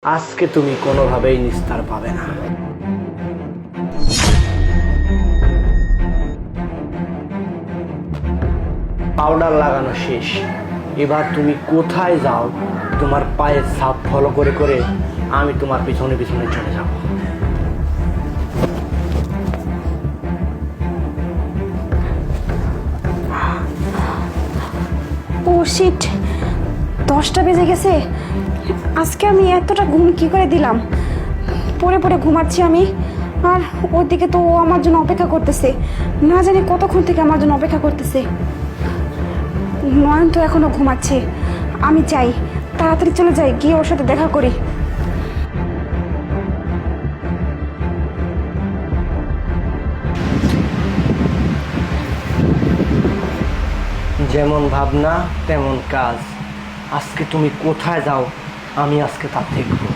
আজকে তুমি কোনোভাবেই নিস্তার পাবে না। পাউডার লাগানো শেষ, এবার তুমি কোথায় যাও তোমার পায়ের ছাপ ফলো করে করে আমি তোমার পিছনে পিছনে চলে যাব। ও শিট, 10টা বেজে গেছে। আজকে আমি এতটা ঘুম কি করে দিলাম? পড়ে পড়ে ঘুমাচ্ছি আমি, আর ওদিকে তো ও আমার জন্য অপেক্ষা করতেছে। না জানি কতক্ষণ থেকে আমার জন্য অপেক্ষা করতেছে। নয়ন তো এখনো ঘুমাচ্ছে। আমি চাই তাড়াতাড়ি চলে যাই, গিয়ে ওর সাথে দেখা করি। যেমন ভাবনা তেমন কাজ। আজকে তুমি কোথায় যাও আমি আজকে তা দেখব।